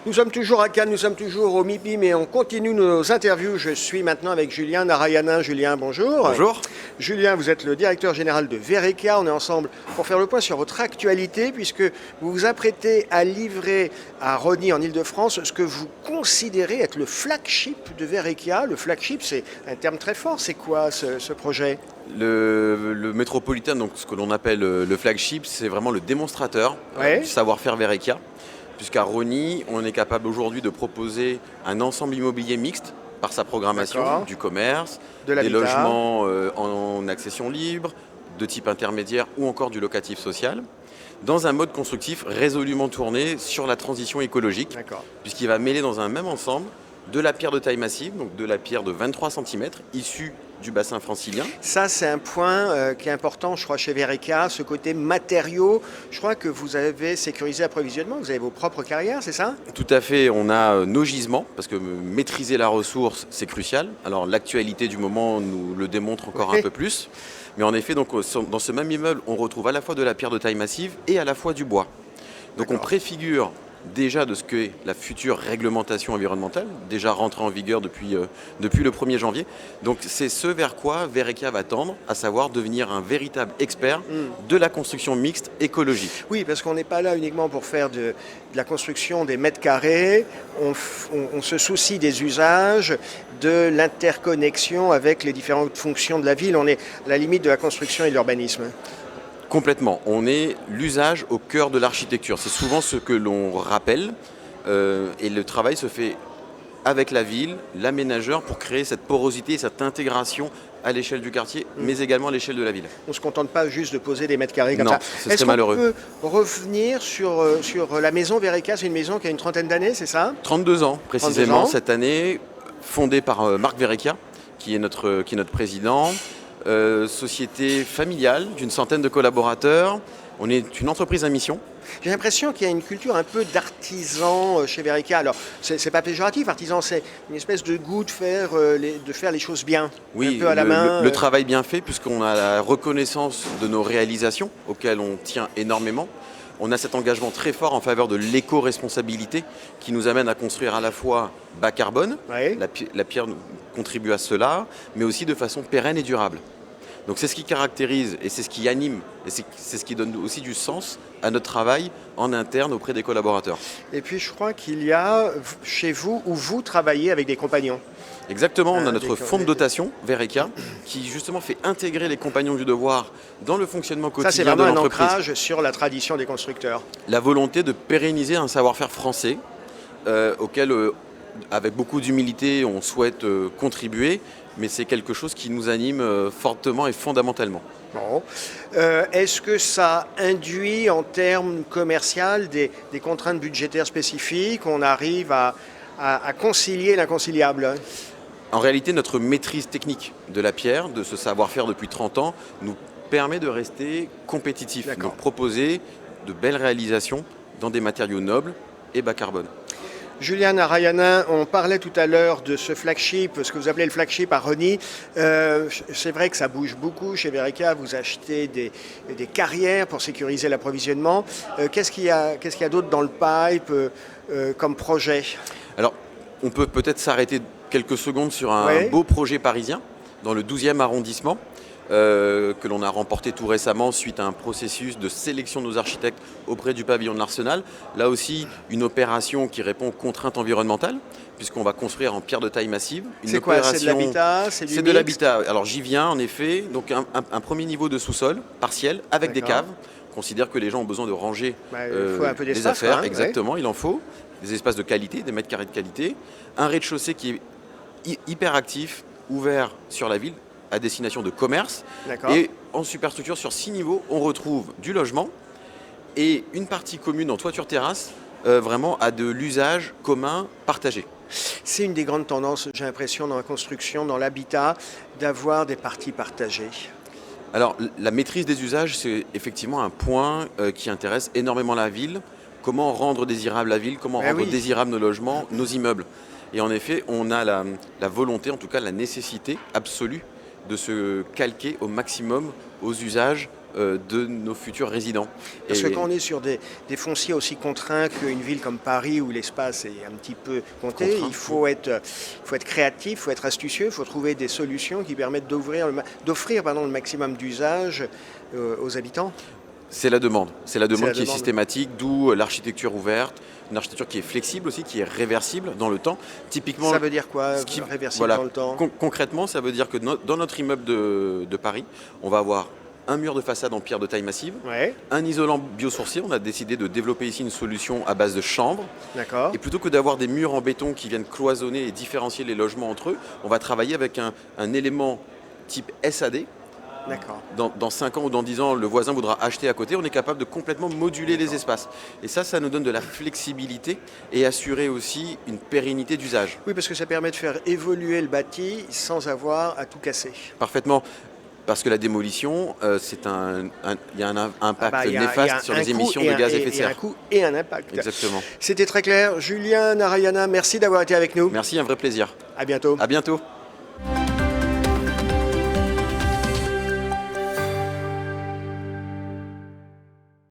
Nous sommes toujours à Cannes, nous sommes toujours au MIPI, mais on continue nos interviews. Je suis maintenant avec Julien Narayanan. Julien, bonjour. Bonjour. Julien, vous êtes le directeur général de Vereka. On est ensemble pour faire le point sur votre actualité, puisque vous vous apprêtez à livrer à Rosny en Ile-de-France ce que vous considérez être le flagship de Vereka. Le flagship, c'est un terme très fort. C'est quoi ce projet ? Le métropolitain, donc ce que l'on appelle le flagship, c'est vraiment le démonstrateur du savoir-faire Vereka. Puisqu'à Rosny, on est capable aujourd'hui de proposer un ensemble immobilier mixte par sa programmation, du commerce, des logements en accession libre, de type intermédiaire ou encore du locatif social, dans un mode constructif résolument tourné sur la transition écologique, puisqu'il va mêler dans un même ensemble de la pierre de taille massive, donc de la pierre de 23 cm, issue du bassin francilien. Ça, c'est un point qui est important, je crois, chez Vereka, ce côté matériaux. Je crois que vous avez sécurisé l'approvisionnement, vous avez vos propres carrières, c'est ça ? Tout à fait, on a nos gisements, parce que maîtriser la ressource, c'est crucial. Alors l'actualité du moment nous le démontre encore un peu plus. Mais en effet, donc, dans ce même immeuble, on retrouve à la fois de la pierre de taille massive et à la fois du bois. Donc on préfigure déjà de ce qu'est la future réglementation environnementale, déjà rentrée en vigueur depuis le 1er janvier. Donc c'est ce vers quoi Vereka va tendre, à savoir devenir un véritable expert de la construction mixte écologique. Oui, parce qu'on n'est pas là uniquement pour faire de la construction des mètres carrés, on se soucie des usages, de l'interconnexion avec les différentes fonctions de la ville. On est à la limite de la construction et de l'urbanisme. Complètement. On est l'usage au cœur de l'architecture. C'est souvent ce que l'on rappelle et le travail se fait avec la ville, l'aménageur, pour créer cette porosité, cette intégration à l'échelle du quartier, mais également à l'échelle de la ville. On ne se contente pas juste de poser des mètres carrés comme ça. Ce serait malheureux. Est-ce qu'on peut revenir sur la maison Vereka ? C'est une maison qui a une trentaine d'années, c'est ça ? 32 ans, précisément, 32 ans. cette année, fondée par Marc Vereka, qui est notre président. Société familiale d'une centaine de collaborateurs. On est une entreprise à mission. J'ai l'impression qu'il y a une culture un peu d'artisan chez Vereka. Alors, c'est pas péjoratif, artisan, c'est une espèce de goût de faire les choses bien, oui, un peu à la main. Le travail bien fait, puisqu'on a la reconnaissance de nos réalisations, auxquelles on tient énormément. On a cet engagement très fort en faveur de l'éco-responsabilité qui nous amène à construire à la fois bas carbone, la pierre contribue à cela, mais aussi de façon pérenne et durable. Donc c'est ce qui caractérise et c'est ce qui anime et c'est ce qui donne aussi du sens à notre travail en interne auprès des collaborateurs. Et puis je crois qu'il y a chez vous où vous travaillez avec des compagnons. Exactement, on a notre fonds de dotation, Vereka, qui justement fait intégrer les compagnons du devoir dans le fonctionnement quotidien de l'entreprise. Ça, c'est vraiment un ancrage sur la tradition des constructeurs. La volonté de pérenniser un savoir-faire français auquel, avec beaucoup d'humilité, on souhaite contribuer, mais c'est quelque chose qui nous anime fortement et fondamentalement. Bon. Est-ce que ça induit en termes commerciaux des contraintes budgétaires spécifiques ? On arrive à concilier l'inconciliable ? En réalité, notre maîtrise technique de la pierre, de ce savoir-faire depuis 30 ans, nous permet de rester compétitifs, donc proposer de belles réalisations dans des matériaux nobles et bas carbone. Julien Narayanan, on parlait tout à l'heure de ce flagship, ce que vous appelez le flagship à Rosny. C'est vrai que ça bouge beaucoup chez Vereka, vous achetez des carrières pour sécuriser l'approvisionnement. Qu'est-ce qu'il y a d'autre dans le pipe comme projet ? Alors, on peut peut-être s'arrêter quelques secondes sur un beau projet parisien dans le 12e arrondissement que l'on a remporté tout récemment suite à un processus de sélection de nos architectes auprès du pavillon de l'Arsenal. Là aussi, une opération qui répond aux contraintes environnementales puisqu'on va construire en pierre de taille massive. C'est quoi ? C'est de l'habitat ? C'est de l'habitat. Alors j'y viens en effet. Donc un premier niveau de sous-sol partiel avec des caves. On considère que les gens ont besoin de ranger des affaires. Exactement, il en faut. Des espaces de qualité, des mètres carrés de qualité. Un rez-de-chaussée qui est hyper actif, ouvert sur la ville, à destination de commerce. Et en superstructure, sur 6 niveaux, on retrouve du logement et une partie commune en toiture-terrasse, vraiment à de l'usage commun partagé. C'est une des grandes tendances, j'ai l'impression, dans la construction, dans l'habitat, d'avoir des parties partagées. Alors, la maîtrise des usages, c'est effectivement un point qui intéresse énormément la ville. Comment rendre désirable la ville, comment rendre désirables nos logements, nos immeubles. Et en effet, on a la volonté, en tout cas la nécessité absolue de se calquer au maximum aux usages de nos futurs résidents. Parce que quand on est sur des fonciers aussi contraints qu'une ville comme Paris où l'espace est un petit peu compté, il faut être créatif, il faut être astucieux, il faut trouver des solutions qui permettent d'offrir le maximum d'usages aux habitants. C'est la demande qui est systématique, d'où l'architecture ouverte, une architecture qui est flexible aussi, qui est réversible dans le temps. Typiquement, ça veut dire quoi, réversible dans le temps? Concrètement, ça veut dire que dans notre immeuble de Paris, on va avoir un mur de façade en pierre de taille massive, un isolant biosourcé. On a décidé de développer ici une solution à base de chanvre. D'accord. Et plutôt que d'avoir des murs en béton qui viennent cloisonner et différencier les logements entre eux, on va travailler avec un élément type SAD. Dans 5 ans ou dans 10 ans, le voisin voudra acheter à côté, on est capable de complètement moduler les espaces. Et ça nous donne de la flexibilité et assurer aussi une pérennité d'usage. Oui, parce que ça permet de faire évoluer le bâti sans avoir à tout casser. Parfaitement. Parce que la démolition, il y a un impact néfaste sur les émissions de gaz à effet de serre. Il y a un coût et un impact. Exactement. C'était très clair. Julien Narayana, merci d'avoir été avec nous. Merci, un vrai plaisir. À bientôt. À bientôt.